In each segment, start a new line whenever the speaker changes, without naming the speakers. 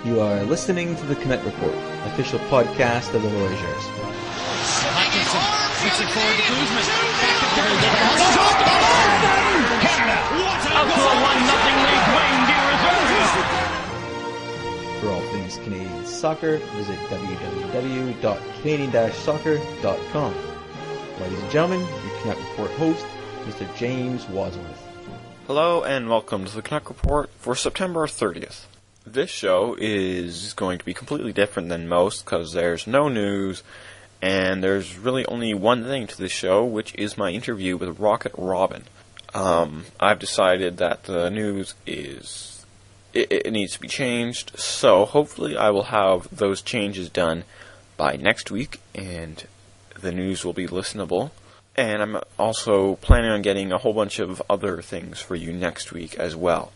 You are listening to the Canuck Report, official podcast of the Voyageurs.
Hutchinson puts it forward to Guzman.
Out to a 1-0 lead, Wayne
For all things Canadian soccer, visit www.canadian-soccer.com. Ladies and gentlemen, your Canuck Report host, Mr. James Wadsworth.
Hello and welcome to the Canuck Report for September 30th. This show is going to be completely different than most because there's no news and there's really only one thing to this show, which is my interview with Rocket Robin. I've decided that the news is it needs to be changed, so hopefully I will have those changes done by next week and the news will be listenable. And I'm also planning on getting a whole bunch of other things for you next week as well.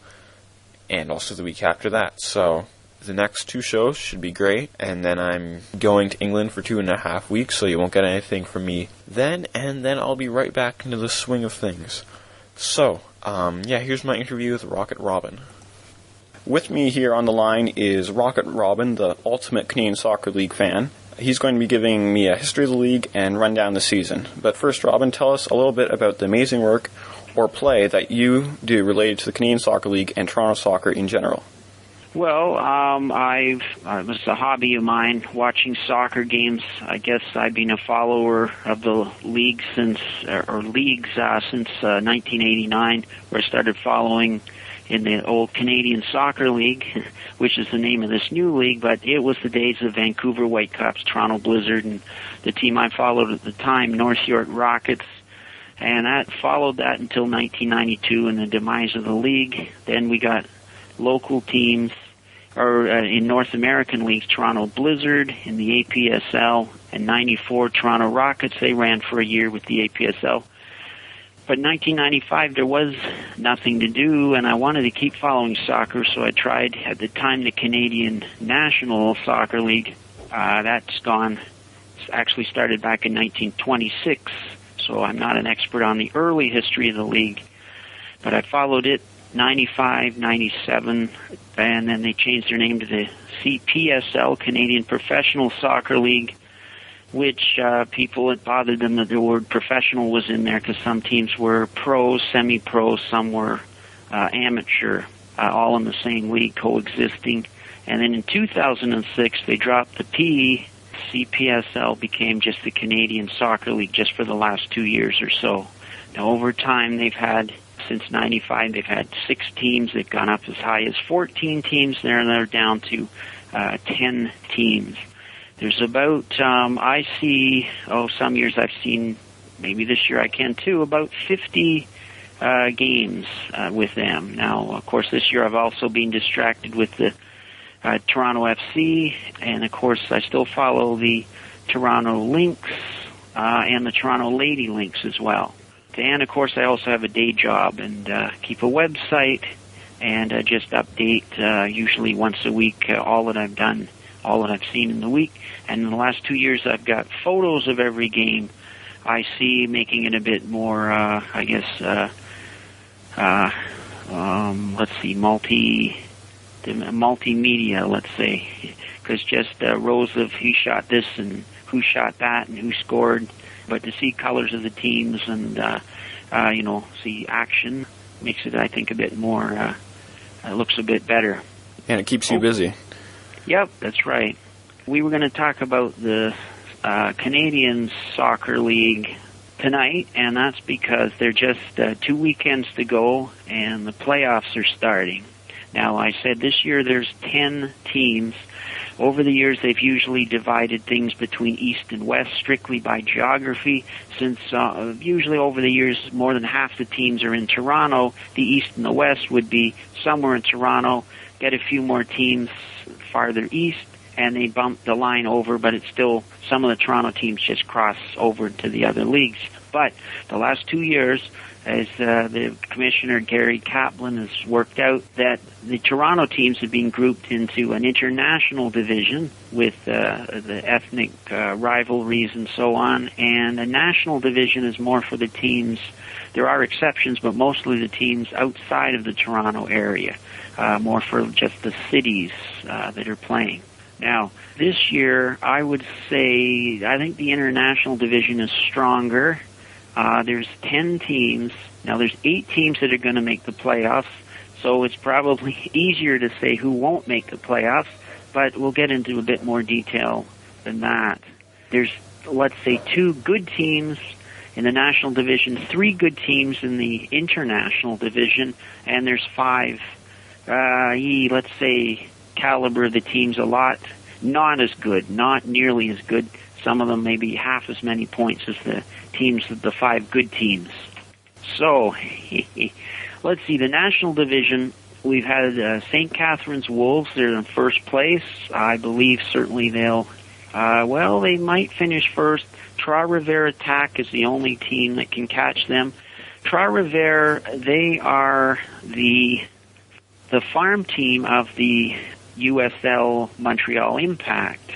And also the week after that. So the next two shows should be great. And then I'm going to England for 2.5 weeks, so you won't get anything from me then. And then I'll be right back into the swing of things. So, here's my interview with Rocket Robin. With me here on the line is Rocket Robin, the ultimate Canadian Soccer League fan. He's going to be giving me a history of the league and run down the season. But first, Robin, tell us a little bit about the amazing work or play that you do related to the Canadian Soccer League and Toronto soccer in general.
Well, it was a hobby of mine, watching soccer games. I guess I've been a follower of the league since 1989, where I started following in the old Canadian Soccer League, which is the name of this new league, but it was the days of Vancouver Whitecaps, Toronto Blizzard, and the team I followed at the time, North York Rockets. And that followed that until 1992 and the demise of the league. Then we got local teams, in North American leagues, Toronto Blizzard in the APSL, and 94 Toronto Rockets. They ran for a year with the APSL. But in 1995, there was nothing to do, and I wanted to keep following soccer, so I tried, at the time, the Canadian National Soccer League. That's gone. It's actually started back in 1926. So I'm not an expert on the early history of the league, but I followed it 95, 97, and then they changed their name to the CPSL, Canadian Professional Soccer League, which people, it bothered them that the word professional was in there because some teams were pros, semi-pros, some were amateur, all in the same league coexisting. And then in 2006, they dropped the P. CPSL became just the Canadian Soccer League just for the last 2 years or so. Now, over time, they've had, since 95, they've had 6 teams. They've gone up as high as 14 teams there, and they're down to 10 teams. There's about, some years I've seen, maybe this year I can too, about 50 games with them. Now, of course, this year I've also been distracted with the Toronto FC, and of course I still follow the Toronto Lynx and the Toronto Lady Lynx as well. And of course I also have a day job and keep a website and just update usually once a week all that I've done, all that I've seen in the week. And in the last 2 years I've got photos of every game I see, making it a bit more, multimedia, let's say, because just rows of who shot this and who shot that and who scored, but to see colors of the teams and see action makes it, I think, a bit more, it looks a bit better.
And it keeps you busy.
Yep, that's right. We were going to talk about the Canadian Soccer League tonight, and that's because they're just 2 weekends to go and the playoffs are starting. Now, I said this year there's 10 teams. Over the years, they've usually divided things between East and West strictly by geography. Since usually over the years, more than half the teams are in Toronto, the East and the West would be somewhere in Toronto, get a few more teams farther east, and they bump the line over, but it's still, some of the Toronto teams just cross over to the other leagues. But the last 2 years, as the commissioner, Gary Kaplan, has worked out that the Toronto teams have been grouped into an international division with the ethnic rivalries and so on, and a national division is more for the teams. There are exceptions, but mostly the teams outside of the Toronto area, more for just the cities that are playing. Now, this year, I would say, I think the international division is stronger. There's 10 teams. Now, there's 8 teams that are going to make the playoffs, so it's probably easier to say who won't make the playoffs, but we'll get into a bit more detail than that. There's, let's say, 2 good teams in the national division, 3 good teams in the international division, and there's 5, let's say, caliber of the teams a lot not as good, not nearly as good. Some of them maybe half as many points as the teams, the 5 good teams. So, let's see, the national division, we've had St. Catharines Wolves. They're in first place. I believe certainly they'll, they might finish first. Trois-Rivières Attack is the only team that can catch them. Trois-Rivières, they are the farm team of the USL Montreal Impact.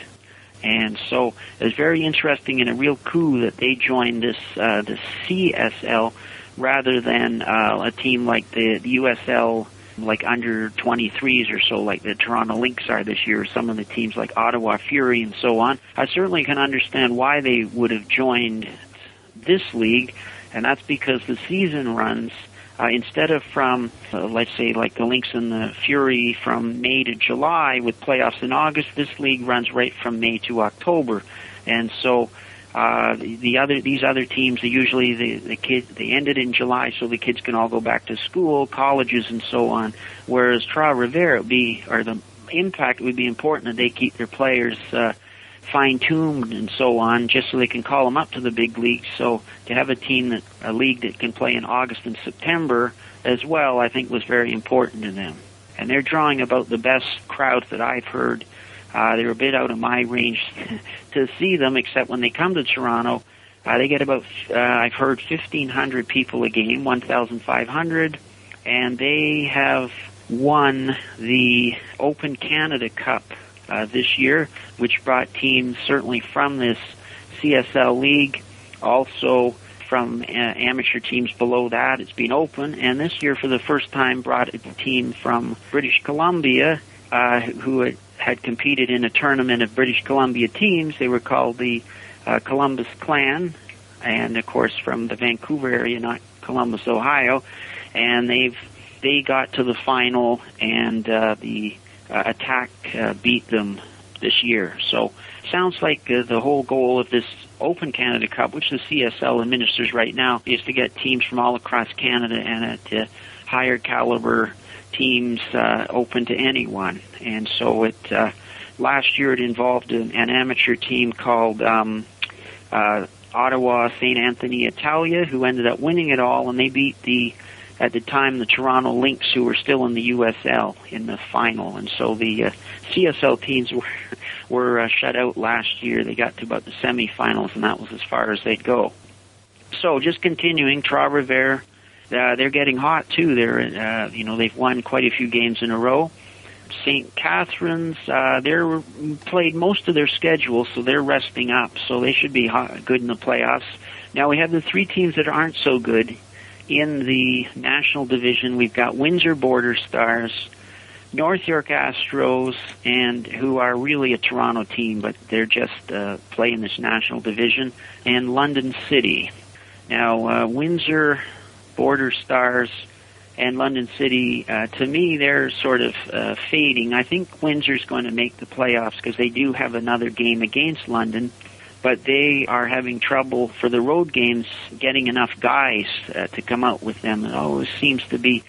And so it's very interesting and a real coup that they joined this the CSL rather than a team like the USL, like under 23s or so, like the Toronto Lynx are this year, or some of the teams like Ottawa Fury and so on. I certainly can understand why they would have joined this league, and that's because the season runs instead of from, let's say, like the Lynx and the Fury from May to July with playoffs in August, this league runs right from May to October. And so these other teams, usually the kids, they ended in July so the kids can all go back to school, colleges, and so on. Whereas Trois-Rivières the Impact would be important that they keep their players fine-tuned and so on, just so they can call them up to the big leagues. So to have a league that can play in August and September as well, I think was very important to them. And they're drawing about the best crowds that I've heard. They're a bit out of my range to see them, except when they come to Toronto, they get about, I've heard 1,500 people a game, 1,500, and they have won the Open Canada Cup this year, which brought teams certainly from this CSL league, also from amateur teams below that. It's been open, and this year for the first time brought a team from British Columbia who had competed in a tournament of British Columbia teams. They were called the Columbus Clan, and of course from the Vancouver area, not Columbus, Ohio, and they got to the final, and the Attack beat them this year. So sounds like the whole goal of this Open Canada Cup, which the CSL administers right now, is to get teams from all across Canada and at higher caliber teams open to anyone. And so last year it involved an amateur team called Ottawa St. Anthony Italia, who ended up winning it all, and they beat at the time, the Toronto Lynx, who were still in the USL in the final. And so the CSL teams were shut out last year. They got to about the semifinals, and that was as far as they'd go. So just continuing, Trois-Rivières, they're getting hot too. They've won quite a few games in a row. St. Catharines, they're played most of their schedule, so they're resting up. So they should be good in the playoffs. Now we have the 3 teams that aren't so good. In the national division, we've got Windsor Border Stars, North York Astros, and who are really a Toronto team, but they're just play in this national division, and London City. Now, Windsor Border Stars and London City, to me, they're sort of fading. I think Windsor's going to make the playoffs because they do have another game against London, but they are having trouble for the road games getting enough guys to come out with them. It always seems to be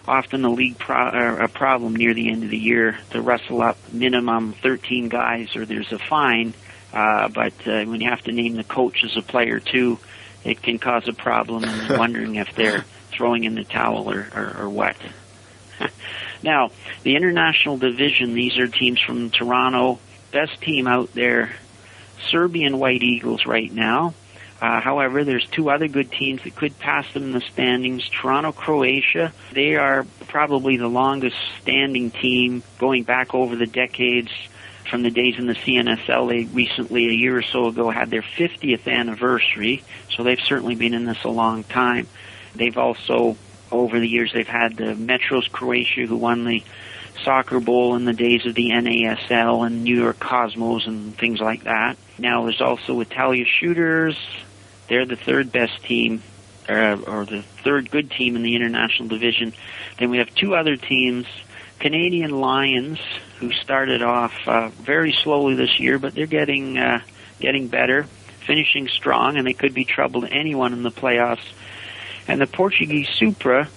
often a league a problem near the end of the year to wrestle up minimum 13 guys or there's a fine. But when you have to name the coach as a player too, it can cause a problem, and wondering if they're throwing in the towel or what. Now, the international division, these are teams from Toronto. Best team out there, Serbian White Eagles right now. However, there's two other good teams that could pass them in the standings. Toronto, Croatia. They are probably the longest standing team going back over the decades from the days in the CNSL. They recently, a year or so ago, had their 50th anniversary, so they've certainly been in this a long time. They've also, over the years, they've had the Metros Croatia, who won the Soccer Bowl in the days of the NASL and New York Cosmos and things like that. Now there's also Italia Shooters. They're the third best team, or the third good team in the international division. Then we have two other teams, Canadian Lions, who started off very slowly this year, but they're getting better, finishing strong, and they could be trouble to anyone in the playoffs. And the Portuguese Supra,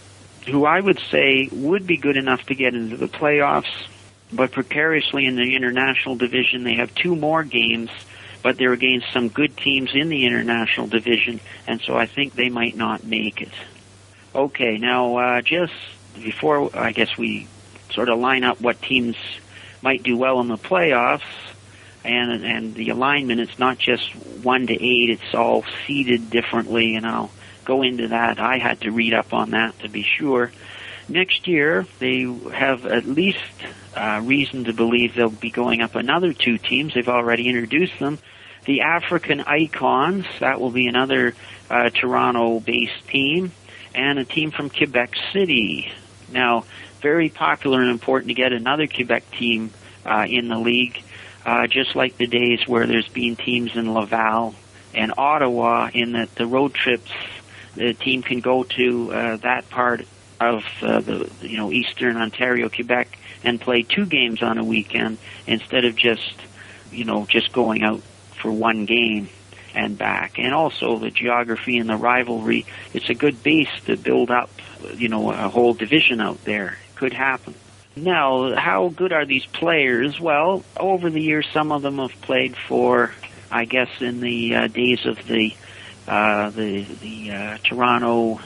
who I would say would be good enough to get into the playoffs, but precariously in the international division. They have two more games, but they're against some good teams in the international division, and so I think they might not make it. Okay, now just before I guess we sort of line up what teams might do well in the playoffs, and the alignment, it's not just 1 to 8, it's all seeded differently, and I'll go into that. I had to read up on that to be sure. Next year, they have at least reason to believe they'll be going up another two teams. They've already introduced them. The African Icons, that will be another Toronto-based team, and a team from Quebec City. Now, very popular and important to get another Quebec team in the league, just like the days where there's been teams in Laval and Ottawa, in that the road trips, the team can go to that part of eastern Ontario, Quebec, and play two games on a weekend instead of just going out for one game and back. And also the geography and the rivalry, it's a good base to build up, a whole division out there. Could happen. Now, how good are these players? Well, over the years, some of them have played for, I guess, in the days of the Toronto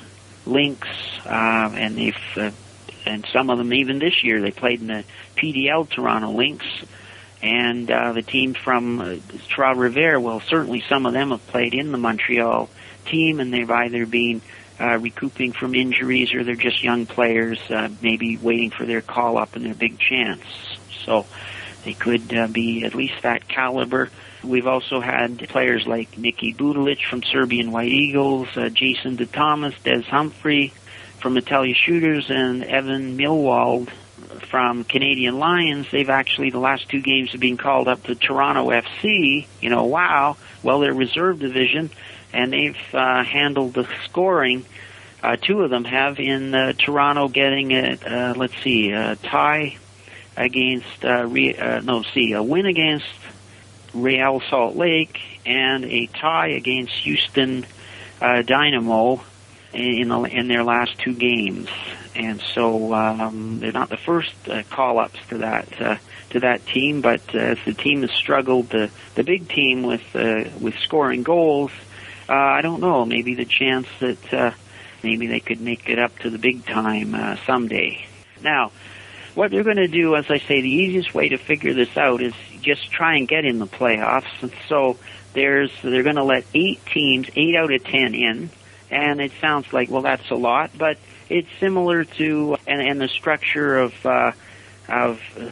Lynx, and some of them even this year they played in the PDL Toronto Lynx, and the team from Trois-Rivières. Well, certainly some of them have played in the Montreal team, and they've either been recouping from injuries, or they're just young players, maybe waiting for their call up and their big chance. So they could be at least that caliber. We've also had players like Nicky Budalic from Serbian White Eagles, Jason DeThomas, Des Humphrey from Italia Shooters, and Evan Millwald from Canadian Lions. They've actually, the last two games have been called up to Toronto FC. Wow. Well, they're reserve division, and they've handled the scoring. Two of them have in Toronto, getting a tie against a win against Real Salt Lake, and a tie against Houston Dynamo in their last two games. And so they're not the first call-ups to that team, but as the team has struggled, the big team with scoring goals, I don't know, maybe the chance that maybe they could make it up to the big time someday. Now, what they're going to do, as I say, the easiest way to figure this out is just try and get in the playoffs. And so they're going to let 8 teams, 8 out of 10 in, and it sounds like, well, that's a lot, but it's similar to, and the structure of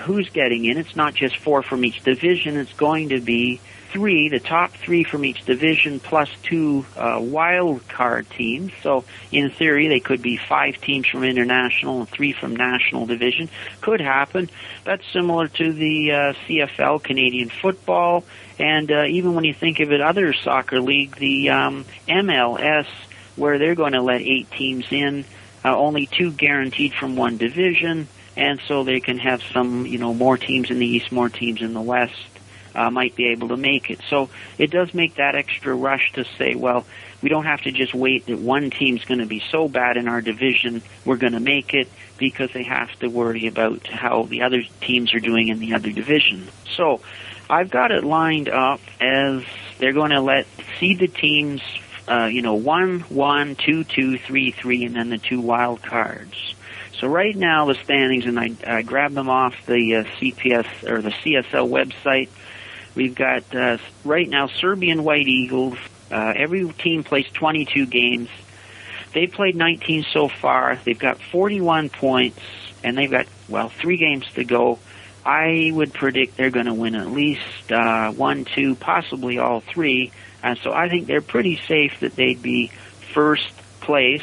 who's getting in. It's not just 4 from each division. It's going to be 3, the top 3 from each division, plus 2 wild card teams. So in theory, they could be 5 teams from international and 3 from national division. Could happen. That's similar to the CFL, Canadian football, and even when you think of it, other soccer league, the MLS, where they're going to let 8 teams in, only 2 guaranteed from one division, and so they can have some, more teams in the East, more teams in the West. Might be able to make it. So it does make that extra rush to say, well, we don't have to just wait that one team's going to be so bad in our division we're going to make it, because they have to worry about how the other teams are doing in the other division. So I've got it lined up as they're going to seed the teams, 1, 2, 2, 3, 3, and then the 2 wild cards. So right now the standings, and I grabbed them off the CPS or the CSL website. We've got right now Serbian White Eagles Every team plays 22 games. They've played 19 so far. They've got 41 points, and they've got, 3 games to go. I would predict they're going to win at least 1, 2, possibly all 3. So I think they're pretty safe that they'd be first place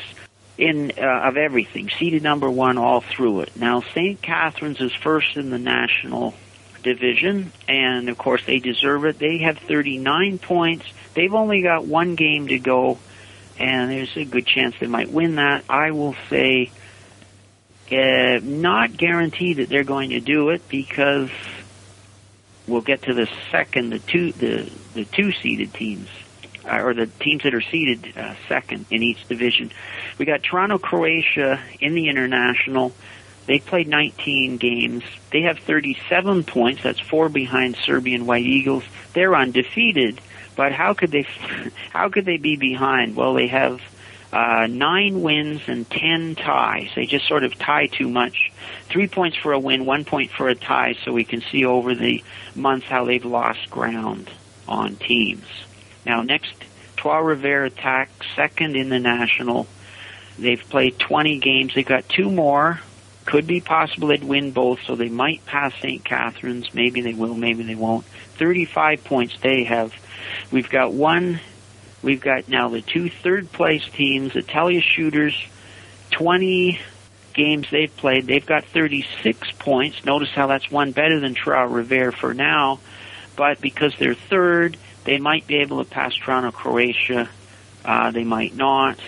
in of everything, seeded number 1 all through it. Now, St. Catharines is first in the national division, and of course they deserve it. They have 39 points. They've only got 1 game to go, and there's a good chance they might win that. I will say not guarantee that they're going to do it, because we'll get to the second, the two seeded teams, or the teams that are seeded second in each division. We got Toronto, Croatia in the international. They played 19 games. They have 37 points. That's 4 behind Serbian White Eagles. They're undefeated, but how could they be behind? Well, they have 9 wins and 10 ties. They just sort of tie too much. 3 points for a win, 1 point for a tie, so we can see over the months how they've lost ground on teams. Now, next, Trois-Rivières attack, second in the national. They've played 20 games. They've got 2 more. Could be possible they'd win both, so they might pass St. Catharines. Maybe they will, maybe they won't. 35 points they have. We've got now the 2 third-place teams, the Italia Shooters, 20 games they've played. They've got 36 points. Notice how that's 1 better than Trois-Rivières for now. But because they're third, they might be able to pass Toronto, Croatia. They might not.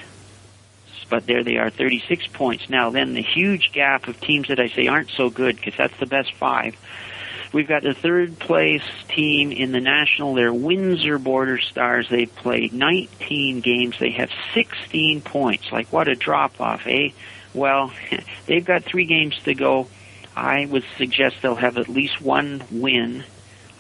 But there they are, 36 points. Now, then the huge gap of teams that I say aren't so good, because that's the best 5. We've got the third-place team in the national. They're Windsor Border Stars. They've played 19 games. They have 16 points. Like, what a drop-off, eh? Well, they've got 3 games to go. I would suggest they'll have at least 1 win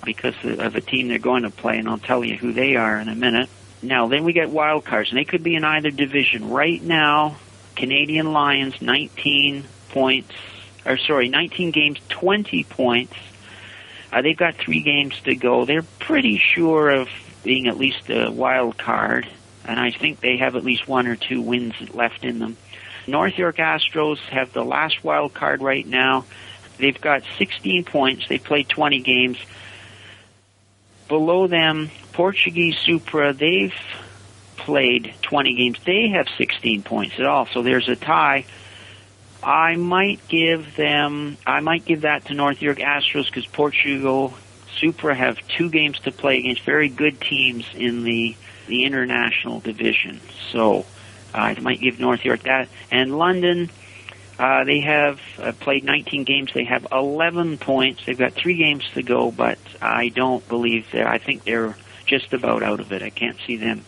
because of a team they're going to play, and I'll tell you who they are in a minute. Now, then we get wild cards, and they could be in either division. Right now, Canadian Lions, 19 games, 20 points. They've got 3 games to go. They're pretty sure of being at least a wild card, and I think they have at least 1 or 2 wins left in them. North York Astros have the last wild card right now. They've got 16 points. They played 20 games. Below them, Portuguese Supra, they've played 20 games. They have 16 points at all, so there's a tie. I might give that to North York Astros, because Portugal Supra have 2 games to play against very good teams in the international division. So I might give North York that. And London, they have played 19 games. They have 11 points. They've got 3 games to go, but I don't believe I think they're just about out of it. I can't see them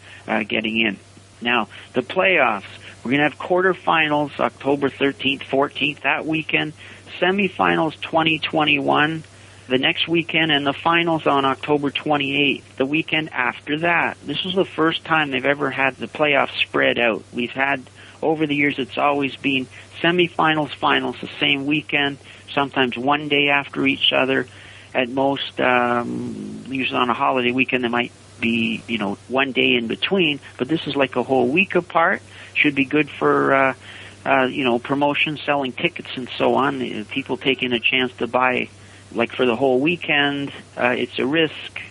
getting in. Now, the playoffs. We're going to have quarterfinals October 13th, 14th, that weekend. Semifinals 2021 the next weekend, and the finals on October 28th, the weekend after that. This is the first time they've ever had the playoffs spread out. We've had, over the years, it's always been semifinals, finals the same weekend, sometimes 1 day after each other. At most, usually on a holiday weekend, there might be, 1 day in between, but this is like a whole week apart. Should be good for, promotion, selling tickets and so on. People taking a chance to buy, like for the whole weekend. It's a risk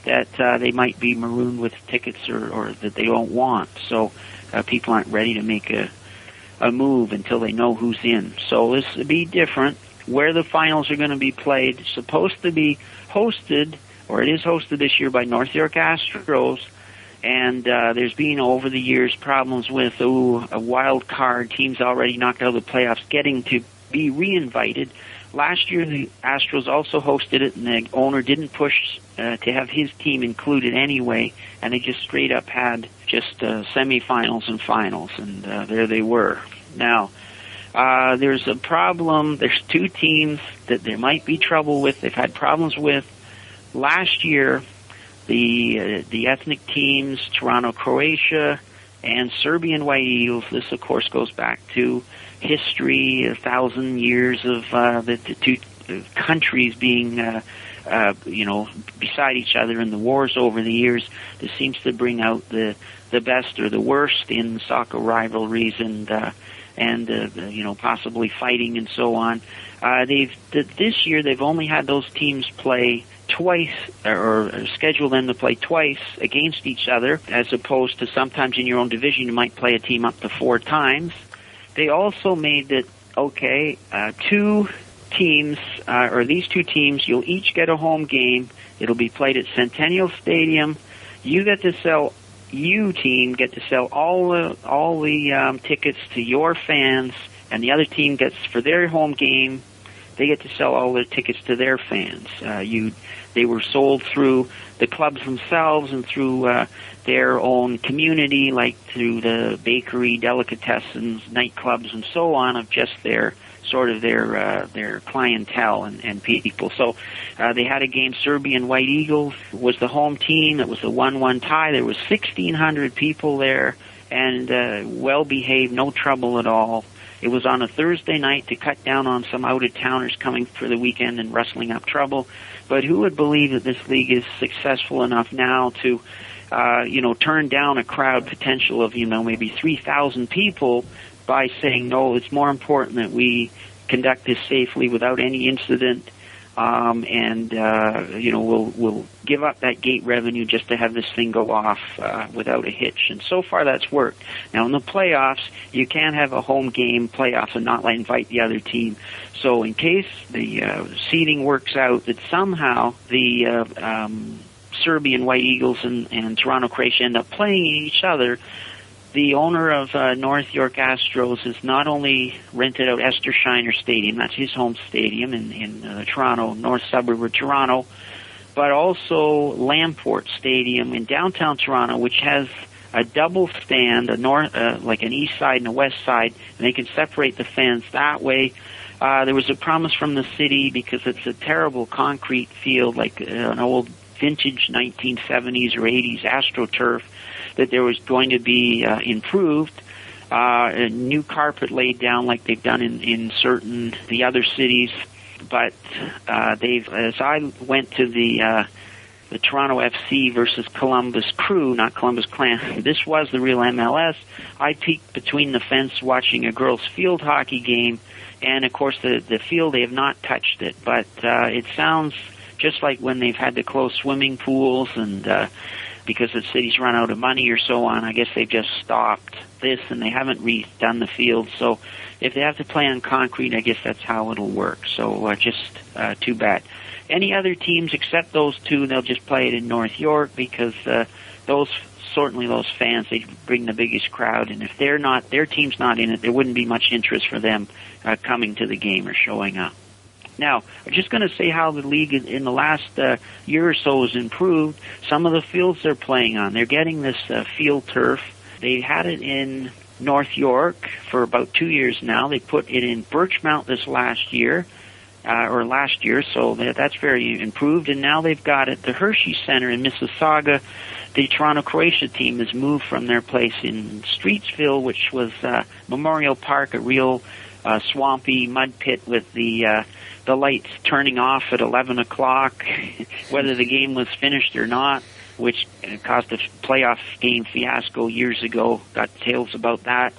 that they might be marooned with tickets or that they don't want. So people aren't ready to make a move until they know who's in. So this will be different. Where the finals are going to be played, it's supposed to be hosted, or it is hosted this year by North York Astros. And there's been, over the years, problems with a wild card, teams already knocked out of the playoffs, getting to be re-invited. Last year, the Astros also hosted it, and the owner didn't push to have his team included anyway, and they just straight up had just semifinals and finals, and there they were. Now, there's a problem. There's 2 teams that there might be trouble with. They've had problems with last year. The ethnic teams, Toronto, Croatia, and Serbian White Eagles. This, of course, goes back to history, 1,000 years of the 2 countries being beside each other in the wars over the years. This seems to bring out the best or the worst in soccer rivalries and possibly fighting and so on. This year they've only had those teams play twice, or schedule them to play twice against each other, as opposed to sometimes in your own division you might play a team up to 4 times. They also made it two teams, or these 2 teams, you'll each get a home game. It'll be played at Centennial Stadium. You team get to sell all the tickets to your fans, and the other team gets, for their home game, they get to sell all the tickets to their fans. They were sold through the clubs themselves and through their own community, like through the bakery, delicatessens, nightclubs, and so on, of just their clientele and people. So they had a game. Serbian White Eagles was the home team. It was a 1-1 tie. There was 1,600 people there, and well-behaved, no trouble at all. It was on a Thursday night to cut down on some out-of-towners coming for the weekend and rustling up trouble. But who would believe that this league is successful enough now to, turn down a crowd potential of, maybe 3,000 people by saying, no, it's more important that we conduct this safely without any incident, we'll give up that gate revenue just to have this thing go off without a hitch. And so far that's worked. Now in the playoffs, you can't have a home game playoffs and not invite the other team. So in case the seeding works out that somehow the Serbian White Eagles and Toronto Croatia end up playing each other, the owner of North York Astros has not only rented out Esther Shiner Stadium, that's his home stadium in the Toronto, north suburb of Toronto, but also Lamport Stadium in downtown Toronto, which has a double stand, like an east side and a west side, and they can separate the fans that way. There was a promise from the city, because it's a terrible concrete field, like an old vintage 1970s or 80s AstroTurf, that there was going to be improved, a new carpet laid down like they've done in the other cities. But as I went to the Toronto FC versus Columbus Crew, not Columbus Clan, this was the real MLS. I peeked between the fence watching a girls' field hockey game, and of course the field, they have not touched it. But it sounds just like when they've had to close swimming pools and because the city's run out of money or so on, I guess they've just stopped this and they haven't redone the field. So if they have to play on concrete, I guess that's how it'll work. So just too bad. Any other teams except those 2, they'll just play it in North York, because those fans, they bring the biggest crowd, and if their team's not in it, there wouldn't be much interest for them coming to the game or showing up. Now, I'm just going to say how the league in the last year or so has improved. Some of the fields they're playing on, they're getting this field turf. They had it in North York for about 2 years now. They put it in Birchmount this last year, so that's very improved. And now they've got it, the Hershey Center in Mississauga. The Toronto Croatia team has moved from their place in Streetsville, which was Memorial Park, a real swampy mud pit with the lights turning off at 11 o'clock, whether the game was finished or not, which caused a playoff game fiasco years ago. Got tales about that.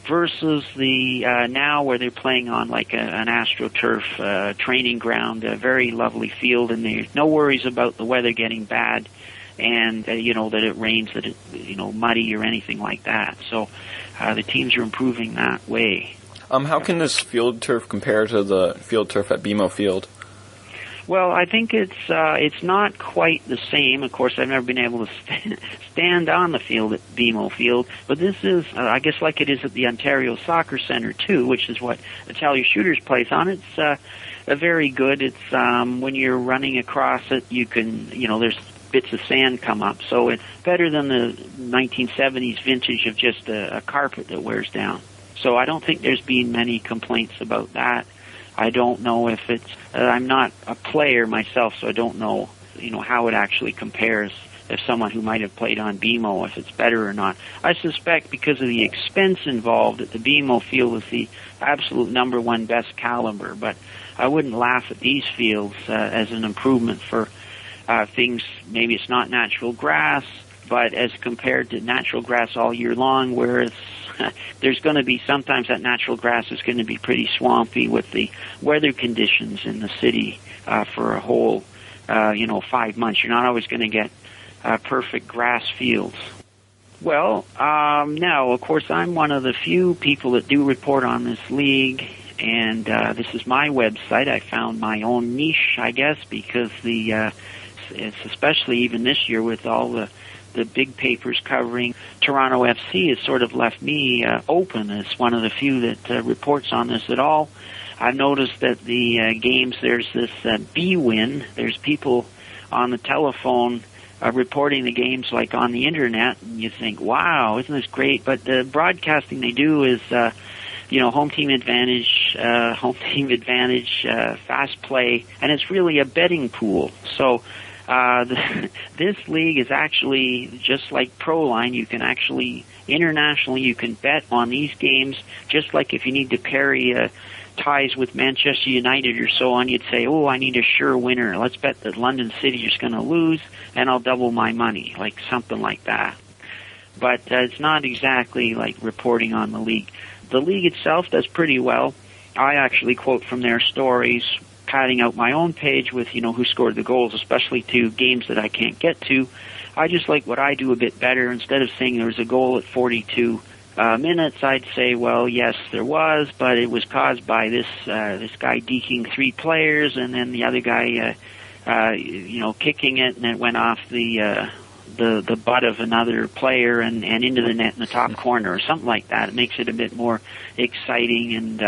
Versus the now where they're playing on like an AstroTurf training ground, a very lovely field, and there's no worries about the weather getting bad, and that it rains, that it muddy or anything like that. So the teams are improving that way.
How can this field turf compare to the field turf at BMO Field?
Well, I think it's not quite the same. Of course, I've never been able to stand on the field at BMO Field, but this is, I guess, like it is at the Ontario Soccer Centre too, which is what Italia Shooters plays on. It's very good. It's when you're running across it, you can, there's bits of sand come up, so it's better than the 1970s vintage of just a carpet that wears down. So I don't think there's been many complaints about that. I don't know if it's, I'm not a player myself, so I don't know, how it actually compares if someone who might have played on BMO, if it's better or not. I suspect because of the expense involved that the BMO field is the absolute number one best caliber, but I wouldn't laugh at these fields as an improvement for things. Maybe it's not natural grass, but as compared to natural grass all year long, where it's there's going to be sometimes that natural grass is going to be pretty swampy with the weather conditions in the city for a whole 5 months. You're not always going to get perfect grass fields. Well, now, of course, I'm one of the few people that do report on this league, and this is my website. I found my own niche, I guess, because it's especially even this year with all the big papers covering Toronto FC has sort of left me open as one of the few that reports on this at all. I've noticed that the games, there's this B-win. There's people on the telephone reporting the games like on the internet, and you think, wow, isn't this great? But the broadcasting they do is, home team advantage, fast play, and it's really a betting pool. So this league is actually just like Proline. You can actually, internationally, you can bet on these games, just like if you need to carry ties with Manchester United or so on, you'd say, oh, I need a sure winner. Let's bet that London City is going to lose, and I'll double my money, like something like that. But it's not exactly like reporting on the league. The league itself does pretty well. I actually quote from their stories, padding out my own page with, who scored the goals, especially to games that I can't get to. I just like what I do a bit better. Instead of saying there was a goal at 42 minutes, I'd say, well, yes, there was, but it was caused by this guy deking 3 players, and then the other guy, kicking it, and it went off the butt of another player and into the net in the top corner, or something like that. It makes it a bit more exciting, and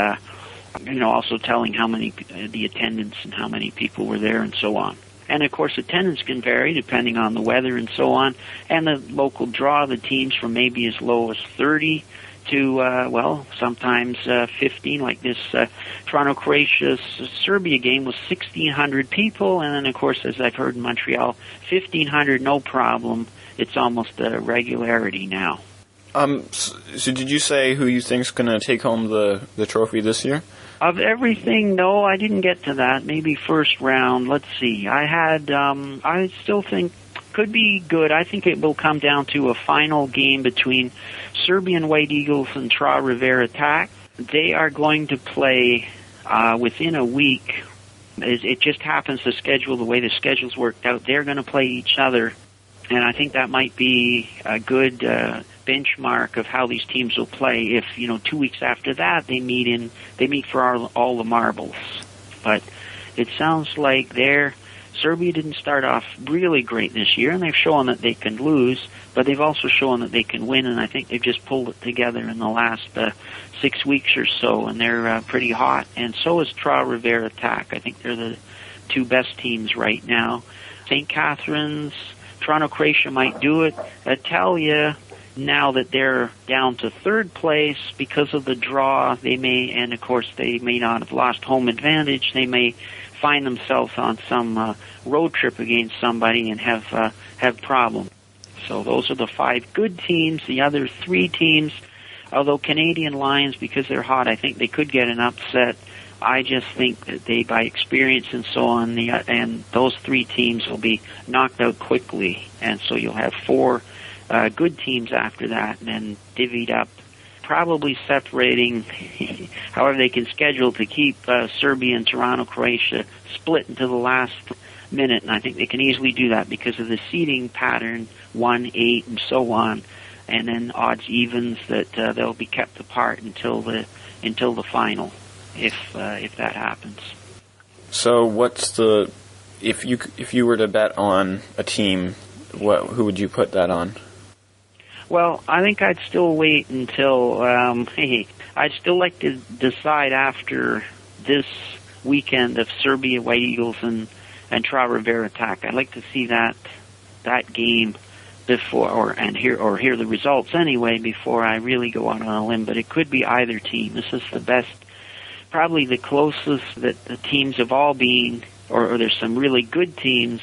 also telling how many the attendance and how many people were there and so on. And, of course, attendance can vary depending on the weather and so on. And the local draw the teams from maybe as low as 30 to, sometimes 15. Like this Toronto-Croatia-Serbia game was 1,600 people. And then, of course, as I've heard in Montreal, 1,500, no problem. It's almost a regularity now.
So did you say who you think's going to take home the trophy this year?
Of everything, no, I didn't get to that. Maybe first round. Let's see. I still think could be good. I think it will come down to a final game between Serbian White Eagles and Tra Rivera Attack. They are going to play within a week. It just happens the way the schedule's worked out. They're going to play each other, and I think that might be a good benchmark of how these teams will play. If 2 weeks after that they meet for all the marbles. But it sounds like Serbia didn't start off really great this year, and they've shown that they can lose, but they've also shown that they can win, and I think they've just pulled it together in the last 6 weeks or so, and they're pretty hot. And so is Tra Rivera Attack. I think they're the 2 best teams right now. St. Catharines, Toronto Croatia might do it. Italia, now that they're down to 3rd place because of the draw, they may, and of course they may not have lost home advantage, they may find themselves on some road trip against somebody and have problems. So those are the 5 good teams. The other 3 teams, although Canadian Lions, because they're hot, I think they could get an upset. I just think that they, by experience and so on, and those 3 teams will be knocked out quickly, and so you'll have 4 good teams after that, and then divvied up, probably separating however they can schedule to keep Serbia and Toronto, Croatia split into the last minute, and I think they can easily do that because of the seeding pattern, 1, 8, and so on, and then odds evens that they'll be kept apart until the final, if that happens.
So what's if you were to bet on a team, who would you put that on?
Well, I think I'd still wait until, I'd still like to decide after this weekend of Serbia White Eagles and Tra Rivera Attack. I'd like to see that game before, hear the results anyway before I really go out on a limb, but it could be either team. This is the best, probably the closest that the teams have all been, or there's some really good teams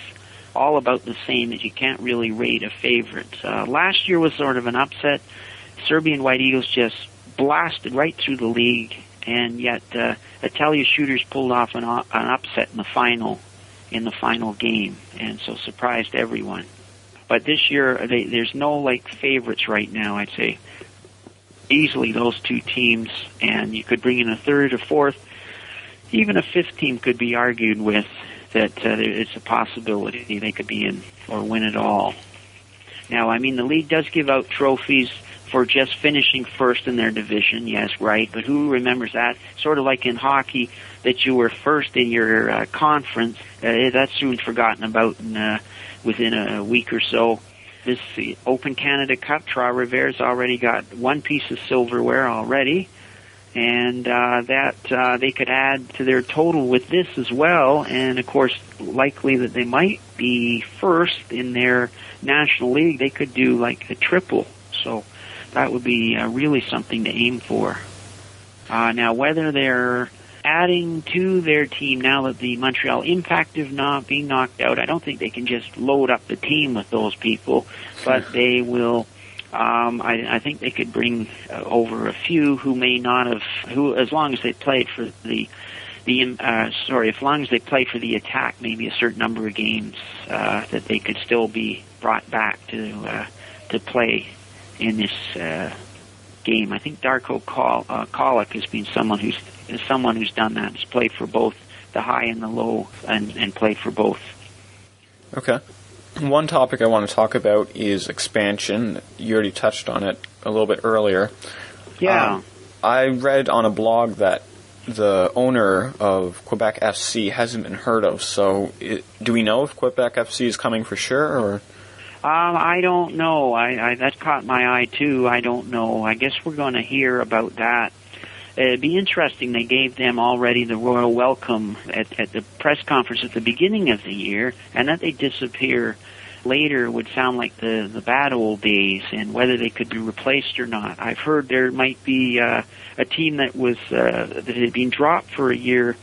all about the same, that you can't really rate a favorite. Last year was sort of an upset. Serbian White Eagles just blasted right through the league, and yet Italia Shooters pulled off an upset in the final game, and so surprised everyone. But this year, there's no like favorites right now. I'd say easily those two teams, and you could bring in a third, a fourth, even a fifth team could be argued with that it's a possibility they could be in or win it all. Now, I mean, the league does give out trophies for just finishing first in their division, yes, right, but who remembers that? Sort of like in hockey, that you were first in your conference. That's soon forgotten about within a week or so. This Open Canada Cup, Trois-Rivières already got one piece of silverware already, and that they could add to their total with this as well, and of course likely that they might be first in their National League. They could do like a triple, so that would be really something to aim for. Now, whether they're adding to their team now that the Montreal Impact have not been knocked out, I don't think they can just load up the team with those people, but they will. I think they could bring over a few who may not have, who as long as they played for as long as they played for the Attack, maybe a certain number of games that they could still be brought back to play in this game. I think Darko Kolic has been someone who's done that. He's played for both the high and the low, and played for both.
Okay. One topic I want to talk about is expansion. You already touched on it a little bit earlier.
Yeah.
I read on a blog that the owner of Quebec FC hasn't been heard of, so do we know if Quebec FC is coming for sure, or?
I don't know. I that caught my eye too. I don't know. I guess we're going to hear about that. It'd be interesting. They gave them already the royal welcome at the press conference at the beginning of the year, and that they disappear later would sound like the bad old days, and whether they could be replaced or not. I've heard there might be a team that was that had been dropped for a year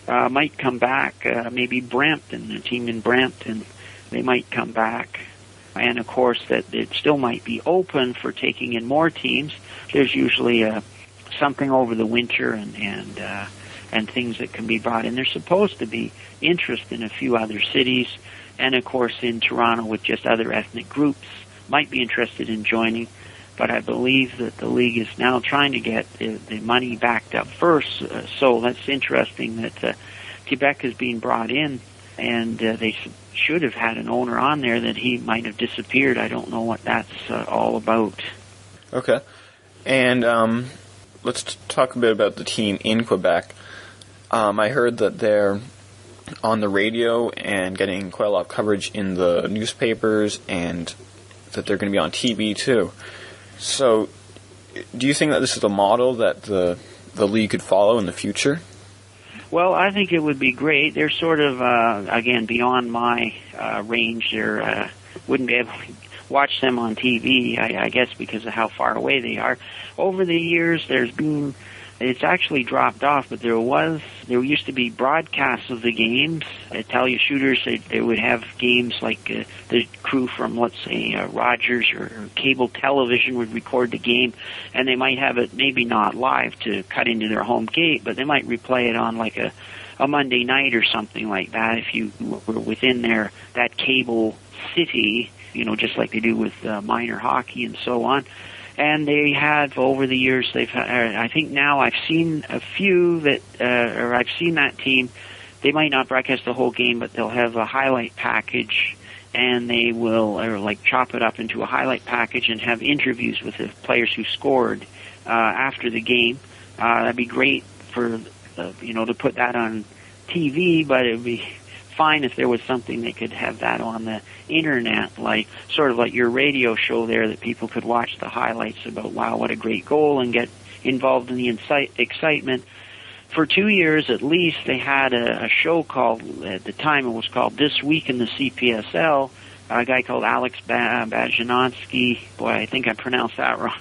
might come back. Maybe Brampton, a team in Brampton, they might come back. And of course, that it still might be open for taking in more teams. There's usually something over the winter and things that can be brought in. There's supposed to be interest in a few other cities, and of course in Toronto with just other ethnic groups might be interested in joining. But I believe that the league is now trying to get the money backed up first. So that's interesting that Quebec is being brought in, and they should have had an owner on there that he might have disappeared. I don't know what that's all about.
Okay. And let's talk a bit about the team in Quebec. I heard that they're on the radio and getting quite a lot of coverage in the newspapers, and that they're going to be on TV too. So, do you think that this is a model that the league could follow in the future?
Well, I think it would be great. They're sort of, again, beyond my range. They wouldn't be able to watch them on TV, I guess, because of how far away they are. Over the years, it's actually dropped off, but there used to be broadcasts of the games. Italia Shooters, they would have games like the crew from, let's say, Rogers or cable television would record the game, and they might have it maybe not live to cut into their home gate, but they might replay it on like a Monday night or something like that if you were within that cable city, just like they do with minor hockey and so on. And they have, over the years, I think now I've seen a few or I've seen that team, they might not broadcast the whole game, but they'll have a highlight package, and they will, chop it up into a highlight package and have interviews with the players who scored after the game. That'd be great for, to put that on TV, but it would be fine if there was something they could have that on the internet, like sort of like your radio show there, that people could watch the highlights about, wow, what a great goal, and get involved in the excitement. For 2 years at least, they had a show called, at the time it was called This Week in the CPSL, a guy called Alex Bajanowski. Boy, I think I pronounced that wrong.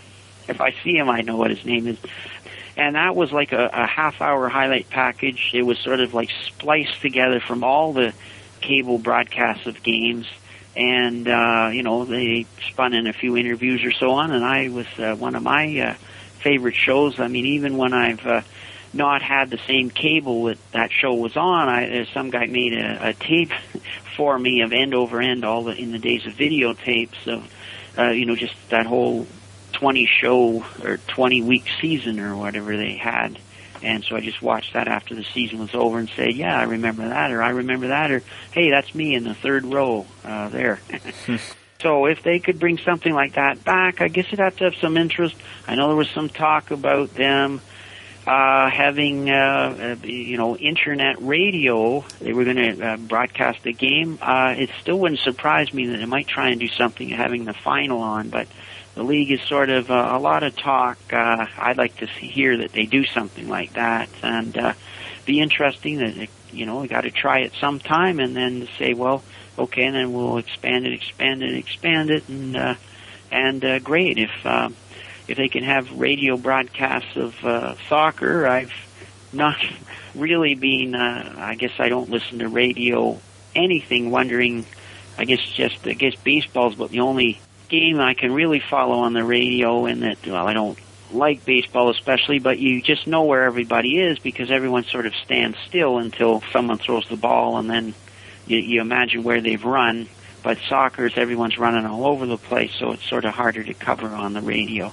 If I see him, I know what his name is. And that was like a half-hour highlight package. It was sort of like spliced together from all the cable broadcasts of games. And, they spun in a few interviews or so on, and I was one of my favorite shows. I mean, even when I've not had the same cable that show was on, some guy made a tape for me of end over end, in the days of videotapes of, just that whole 20 show or 20-week season or whatever they had. And so I just watched that after the season was over and say, yeah, I remember that, or hey, that's me in the third row there. So if they could bring something like that back, I guess it'd have to have some interest. I know there was some talk about them having, internet radio. They were going to broadcast the game. It still wouldn't surprise me that they might try and do something having the final on, but the league is sort of a lot of talk. I'd like to hear that they do something like that, and be interesting that, we got to try it sometime, and then say, well, okay, and then we'll expand it, and great. If they can have radio broadcasts of soccer, I've not really been, I guess I don't listen to radio anything, wondering, I guess baseball's about the only game I can really follow on the radio, and that, well, I don't like baseball especially, but you just know where everybody is because everyone sort of stands still until someone throws the ball, and then you imagine where they've run. But soccer is everyone's running all over the place, so it's sort of harder to cover on the radio.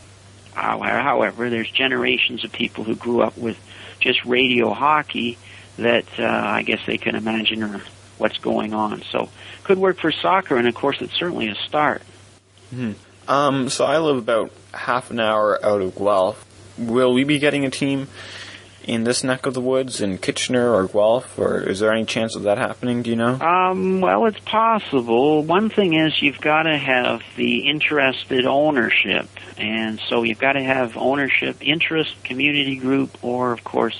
However, there's generations of people who grew up with just radio hockey that I guess they can imagine what's going on. So could work for soccer, and of course it's certainly a start.
Mm-hmm. So I live about half an hour out of Guelph. Will we be getting a team in this neck of the woods, in Kitchener or Guelph, or is there any chance of that happening, do you know?
Well, it's possible. One thing is you've got to have the interested ownership, and so you've got to have ownership, interest, community group, or, of course,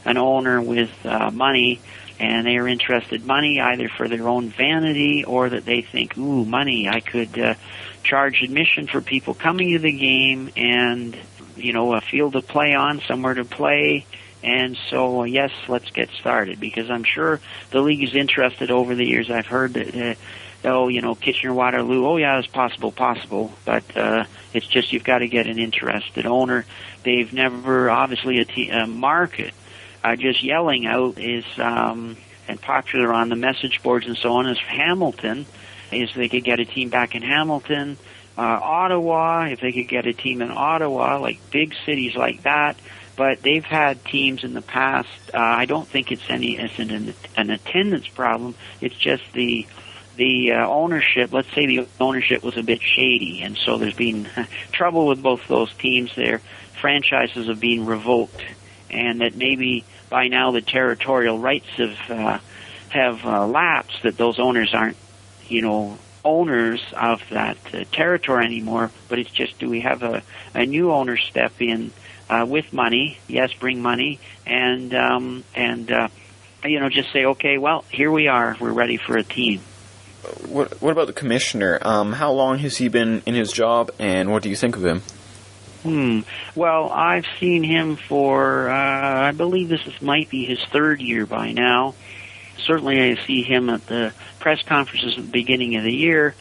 an owner with money, and they are interested money either for their own vanity or that they think, ooh, money, I could charge admission for people coming to the game and, a field to play on, somewhere to play. And so, yes, let's get started, because I'm sure the league is interested over the years. I've heard that, Kitchener, Waterloo, oh, yeah, it's possible. But it's just you've got to get an interested owner. They've never, obviously, a market just yelling out is, and popular on the message boards and so on, is Hamilton, is they could get a team back in Hamilton. Ottawa, if they could get a team in Ottawa, like big cities like that. But they've had teams in the past. I don't think it's an attendance problem. It's just the ownership. Let's say the ownership was a bit shady, and so there's been trouble with both those teams there. Franchises have been revoked, and that maybe by now the territorial rights have lapsed. That those owners aren't, owners of that territory anymore. But it's just, do we have a new owner step in? With money, yes, bring money, and just say, okay, well, here we are, we're ready for a team.
What about the commissioner? How long has he been in his job, and what do you think of him?
Well, I've seen him for, I believe this might be his third year by now. Certainly I see him at the press conferences at the beginning of the year.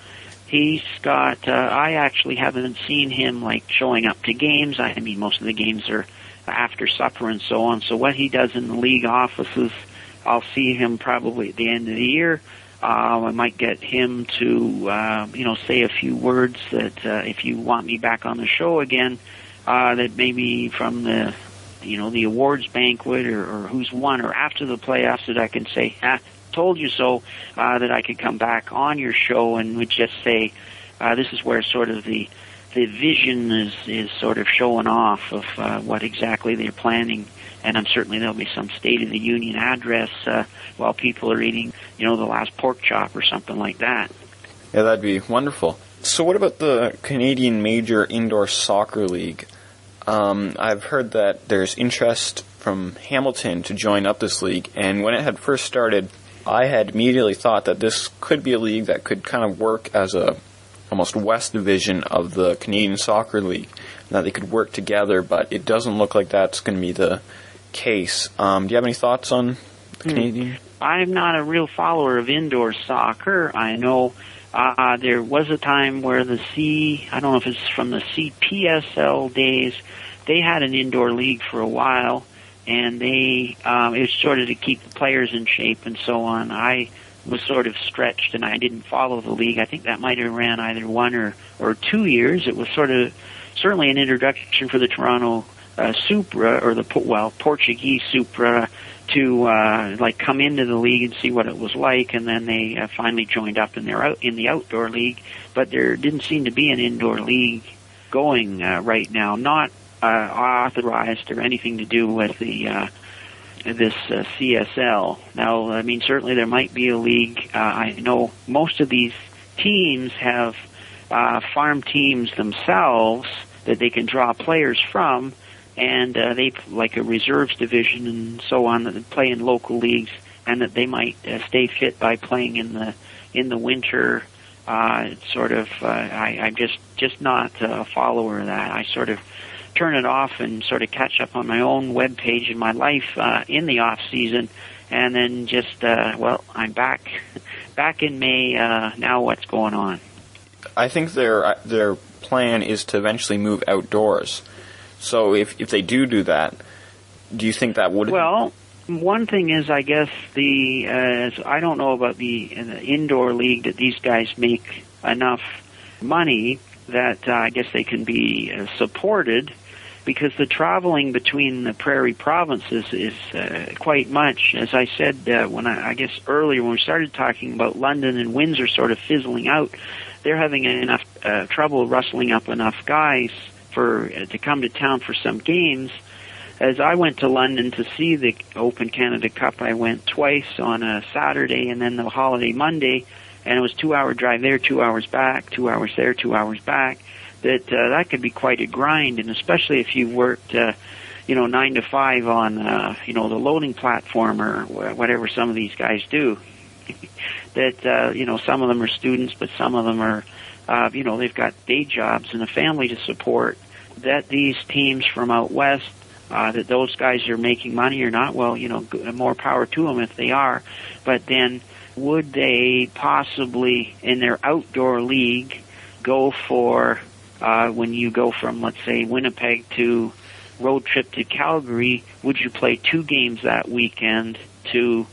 He's got, I actually haven't seen him, showing up to games. I mean, most of the games are after supper and so on. So what he does in the league offices, I'll see him probably at the end of the year. I might get him to, say a few words that if you want me back on the show again, that maybe from the awards banquet or who's won or after the playoffs, that I can say, told you so, that I could come back on your show and would just say, this is where sort of the vision is sort of showing off of what exactly they're planning. And certainly there'll be some State of the Union address while people are eating, the last pork chop or something like that.
Yeah, that'd be wonderful. So what about the Canadian Major Indoor Soccer League? I've heard that there's interest from Hamilton to join up this league, and when it had first started, I had immediately thought that this could be a league that could kind of work as a almost West division of the Canadian Soccer League, and that they could work together, but it doesn't look like that's going to be the case. Do you have any thoughts on the Canadian?
I'm not a real follower of indoor soccer. I know there was a time where I don't know if it's from the CPSL days, they had an indoor league for a while, and it was sort of to keep the players in shape and so on. I was sort of stretched, and I didn't follow the league. I think that might have ran either 1 or 2 years. It was certainly an introduction for the Toronto Supra, or Portuguese Supra, to come into the league and see what it was like, and then they finally joined up in the outdoor league. But there didn't seem to be an indoor league going right now, not authorized or anything to do with this CSL. Now, I mean, certainly there might be a league. I know most of these teams have farm teams themselves that they can draw players from, and they like a reserves division and so on, that play in local leagues, and that they might stay fit by playing in the winter. I'm just not a follower of that. I sort of turn it off and sort of catch up on my own web page in my life in the off season, and then just I'm back in May. Now what's going on?
I think their plan is to eventually move outdoors. So if they do that, do you think that would?
Well, one thing is, I guess I don't know about the indoor league, that these guys make enough money that I guess they can be supported, because the traveling between the prairie provinces is quite much. As I said I guess earlier when we started talking about London and Windsor sort of fizzling out, they're having enough trouble rustling up enough guys to come to town for some games. As I went to London to see the Open Canada Cup, I went twice, on a Saturday and then the holiday Monday, and it was 2-hour drive there, 2 hours back, 2 hours there, 2 hours back. That could be quite a grind, and especially if you worked 9 to 5 on the loading platform or whatever some of these guys do. Some of them are students, but some of them are they've got day jobs and a family to support. That these teams from out west, that those guys are making money or not, well, more power to them if they are. But then would they possibly, in their outdoor league, go for, when you go from, let's say, Winnipeg to road trip to Calgary, would you play 2 games that weekend to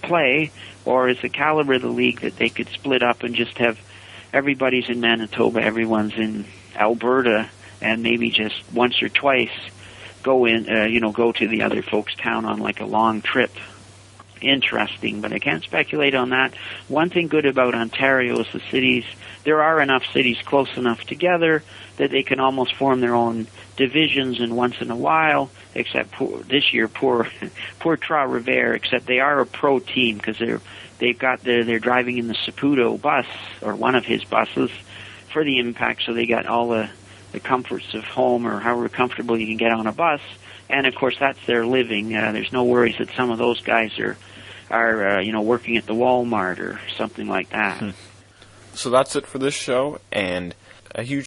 play? Or is the caliber of the league that they could split up and just have everybody's in Manitoba, everyone's in Alberta, and maybe just once or twice go to the other folks' town on like a long trip? Interesting, but I can't speculate on that. One thing good about Ontario is the cities. There are enough cities close enough together that they can almost form their own divisions, and once in a while, except this year, poor Trois-Rivières, except they are a pro team, because they're driving in the Saputo bus, or one of his buses, for the Impact, so they got all the comforts of home, or however comfortable you can get on a bus, and of course that's their living. There's no worries that some of those guys are working at the Walmart or something like that.
So that's it for this show, and a huge